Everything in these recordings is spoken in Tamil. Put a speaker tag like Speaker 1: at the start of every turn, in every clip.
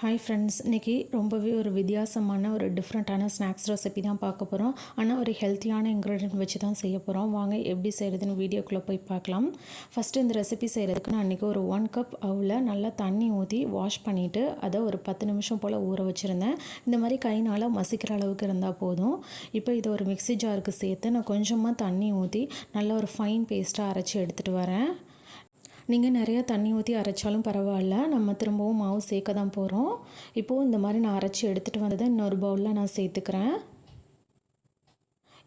Speaker 1: ஹாய் ஃப்ரெண்ட்ஸ், இன்றைக்கி ரொம்பவே ஒரு வித்தியாசமான ஒரு டிஃப்ரெண்ட்டான ஸ்நாக்ஸ் ரெசிபி தான் பார்க்க போகிறோம். ஆனால் ஒரு ஹெல்த்தியான இன்க்ரீடியன்ட் வச்சு தான் செய்ய போகிறோம். வாங்க எப்படி செய்கிறதுன்னு வீடியோக்குள்ளே போய் பார்க்கலாம். ஃபஸ்ட்டு இந்த ரெசிபி செய்கிறதுக்கு நான் இன்றைக்கி ஒரு 1 கப் அவுல நல்லா தண்ணி ஊற்றி வாஷ் பண்ணிவிட்டு அதை ஒரு 10 நிமிஷம் போல் ஊற வச்சுருந்தேன். இந்த மாதிரி கைனால் மசிக்கிற அளவுக்கு இருந்தால் போதும். இப்போ இதை ஒரு மிக்ஸி ஜாருக்கு சேர்த்து நான் கொஞ்சமாக தண்ணி ஊற்றி நல்லா ஒரு ஃபைன் பேஸ்ட்டாக அரைச்சி எடுத்துகிட்டு வரேன். நீங்கள் நிறையா தண்ணி ஊற்றி அரைச்சாலும் பரவாயில்ல, நம்ம திரும்பவும் மாவு சேர்க்க தான் போகிறோம். இப்போது இந்த மாதிரி நான் அரைச்சி எடுத்துகிட்டு வந்ததை இன்னொரு பவுலில் நான் சேர்த்துக்கிறேன்.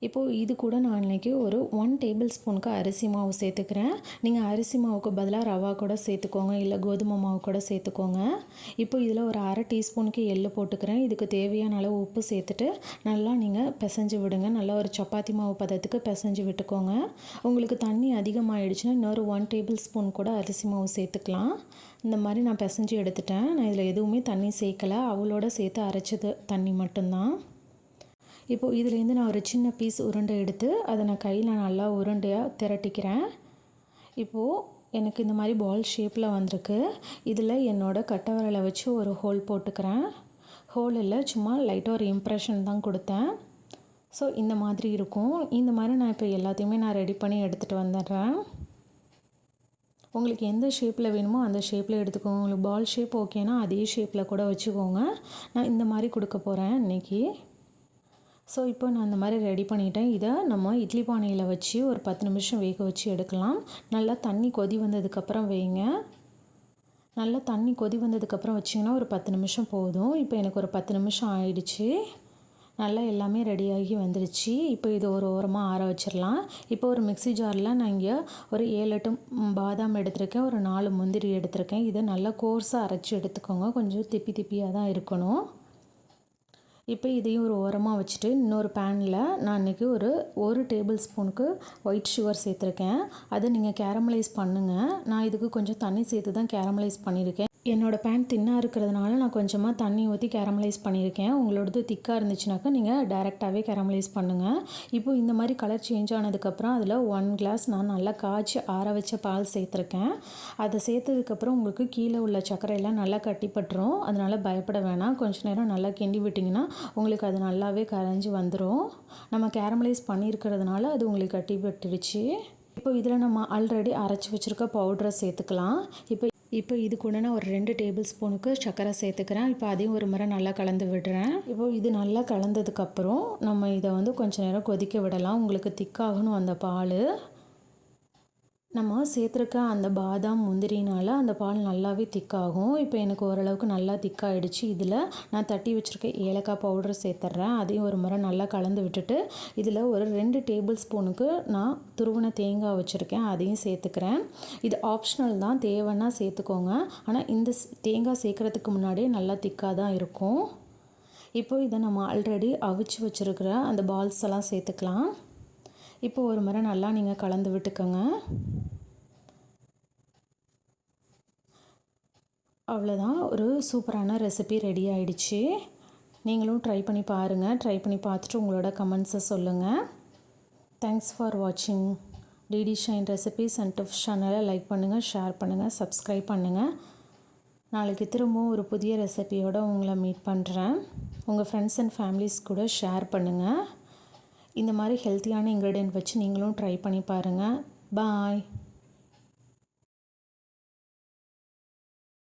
Speaker 1: இப்போது இது கூட நான் இன்றைக்கி ஒரு 1 டேபிள் ஸ்பூனுக்கு அரிசி மாவு சேர்த்துக்கிறேன். நீங்கள் அரிசி மாவுக்கு பதிலாக ரவா கூட சேர்த்துக்கோங்க, இல்லை கோதுமை மாவு கூட சேர்த்துக்கோங்க. இப்போ இதில் ஒரு அரை டீஸ்பூனுக்கு எள்ளு போட்டுக்கிறேன். இதுக்கு தேவையான அளவு உப்பு சேர்த்துட்டு நல்லா நீங்கள் பிசைஞ்சு விடுங்க. நல்லா ஒரு சப்பாத்தி மாவு பதத்துக்கு பிசைஞ்சு விட்டுக்கோங்க. உங்களுக்கு தண்ணி அதிகமாகிடுச்சுன்னா இன்னொரு 1 டேபிள் ஸ்பூன் கூட அரிசி மாவு சேர்த்துக்கலாம். இந்த மாதிரி நான் பிசைஞ்சு எடுத்துட்டேன். நான் இதில் எதுவுமே தண்ணி சேர்க்கலை, அவளோட சேர்த்து அரைச்சது தண்ணி மட்டும்தான். இப்போது இதுலேருந்து நான் ஒரு சின்ன பீஸ் உருண்டை எடுத்து அதை நான் கையில் நல்லா உருண்டையாக திரட்டிக்கிறேன். இப்போது எனக்கு இந்த மாதிரி பால் ஷேப்பில் வந்திருக்கு. இதில் என்னோடய கட்டை விரலை வச்சு ஒரு ஹோல் போட்டுக்கிறேன். ஹோல் இல்லை, சும்மா லைட்டாக ஒரு இம்ப்ரெஷன் தான் கொடுத்தேன். ஸோ இந்த மாதிரி இருக்கும். இந்த மாதிரி நான் இப்போ எல்லாத்தையுமே நான் ரெடி பண்ணி எடுத்துகிட்டு வந்துடுறேன். உங்களுக்கு எந்த ஷேப்பில் வேணுமோ அந்த ஷேப்பில் எடுத்துக்கோங்க. உங்களுக்கு பால் ஷேப் ஓகேனா அதே ஷேப்பில் கூட வச்சுக்கோங்க. நான் இந்த மாதிரி கொடுக்க போகிறேன் இன்றைக்கி. ஸோ இப்போ நான் இந்த மாதிரி ரெடி பண்ணிவிட்டேன். இதை நம்ம இட்லி பானையில் வச்சு ஒரு 10 நிமிஷம் வேக வச்சு எடுக்கலாம். நல்லா தண்ணி கொதி வந்ததுக்கப்புறம் வைங்க. நல்லா தண்ணி கொதி வந்ததுக்கப்புறம் வச்சிங்கன்னா ஒரு 10 நிமிஷம் போதும். இப்போ எனக்கு ஒரு 10 நிமிஷம் ஆயிடுச்சு. நல்லா எல்லாமே ரெடியாகி வந்துடுச்சு. இப்போ இது ஒரு ஓரமாக ஆற வச்சிடலாம். இப்போ ஒரு மிக்ஸி ஜாரில் நான் இங்கே ஒரு 7-8 பாதாம் எடுத்திருக்கேன், ஒரு 4 முந்திரி எடுத்திருக்கேன். இதை நல்லா கோர்ஸாக அரைச்சி எடுத்துக்கோங்க. கொஞ்சம் திப்பி திப்பியாக தான் இருக்கணும். இப்போ இதையும் ஒரு ஓரமாக வச்சுட்டு இன்னொரு பேனில் நான் இன்றைக்கி ஒரு டேபிள் ஸ்பூனுக்கு ஒயிட் சுகர் சேர்த்துருக்கேன். அதை நீங்கள் கேரமலைஸ் பண்ணுங்கள். நான் இதுக்கு கொஞ்சம் தண்ணி சேர்த்து தான் கேரமலைஸ் பண்ணியிருக்கேன். என்னோடய பேன் தின்னாக இருக்கிறதுனால நான் கொஞ்சமாக தண்ணி ஊற்றி கேரமலைஸ் பண்ணியிருக்கேன். உங்களோடது திக்காக இருந்துச்சுனாக்கா நீங்கள் டைரெக்டாகவே கேரமலைஸ் பண்ணுங்கள். இப்போது இந்த மாதிரி கலர் சேஞ்ச் ஆனதுக்கப்புறம் அதில் 1 கிளாஸ் நான் நல்லா காய்ச்சி ஆற வச்ச பால் சேர்த்துருக்கேன். அதை சேர்த்ததுக்கப்புறம் உங்களுக்கு கீழே உள்ள சர்க்கரையெல்லாம் நல்லா கட்டிப்பட்டுரும். அதனால் பயப்பட வேணாம். கொஞ்சம் நேரம் நல்லா கிண்டி விட்டிங்கன்னா உங்களுக்கு அது நல்லாவே கரைஞ்சி வந்துடும். நம்ம கேரமலைஸ் பண்ணியிருக்கிறதுனால அது உங்களுக்கு கட்டிப்பட்டுருச்சு. இப்போ இதில் நம்ம ஆல்ரெடி அரைச்சி வச்சுருக்க பவுடரை சேர்த்துக்கலாம். இப்போ இது கூட நான் ஒரு 2 டேபிள் ஸ்பூனுக்கு சர்க்கரை சேர்த்துக்கிறேன். இப்போ அதையும் ஒரு முறை நல்லா கலந்து விடுறேன். இப்போ இது நல்லா கலந்ததுக்கப்புறம் நம்ம இதை கொஞ்சம் நேரம் கொதிக்க விடலாம். உங்களுக்கு திக்காகணும் அந்த பால். நம்ம சேர்த்துருக்க அந்த பாதாம் முந்திரினால் அந்த பால் நல்லாவே திக்காகும். இப்போ எனக்கு ஓரளவுக்கு நல்லா திக்காகிடுச்சு. இதில் நான் தட்டி வச்சுருக்க ஏலக்காய் பவுடர் சேர்த்துட்றேன். அதையும் ஒரு முறை நல்லா கலந்து விட்டுட்டு இதில் ஒரு 2 டேபிள் ஸ்பூனுக்கு நான் துருவின தேங்காய் வச்சுருக்கேன், அதையும் சேர்த்துக்கிறேன். இது ஆப்ஷனல் தான், தேவைன்னா சேர்த்துக்கோங்க. ஆனால் இந்த தேங்காய் சேர்க்குறதுக்கு முன்னாடியே நல்லா திக்காக தான் இருக்கும். இப்போ இதை நம்ம ஆல்ரெடி அவிச்சு வச்சுருக்கிற அந்த பால்ஸ் எல்லாம் சேர்த்துக்கலாம். இப்போ ஒரு முறை நல்லா நீங்கள் கலந்து விட்டுக்கோங்க. அவ்வளோதான், ஒரு சூப்பரான ரெசிபி ரெடி ஆகிடுச்சு. நீங்களும் ட்ரை பண்ணி பாருங்கள். ட்ரை பண்ணி பார்த்துட்டு உங்களோட கமெண்ட்ஸை சொல்லுங்கள். தேங்க்ஸ் ஃபார் வாட்சிங். DD shine recipes and tips சேனலை லைக் பண்ணுங்கள், ஷேர் பண்ணுங்கள், சப்ஸ்கிரைப் பண்ணுங்கள். நாளைக்கு திரும்பவும் ஒரு புதிய ரெசிபியோடு உங்களை மீட் பண்ணுறேன். உங்கள் ஃப்ரெண்ட்ஸ் அண்ட் ஃபேமிலிஸ் கூட ஷேர் பண்ணுங்கள். இந்த மாதிரி ஹெல்த்தியான இன்க்ரீடியன்ட் வச்சு நீங்களும் ட்ரை பண்ணி பாருங்கள். பாய்.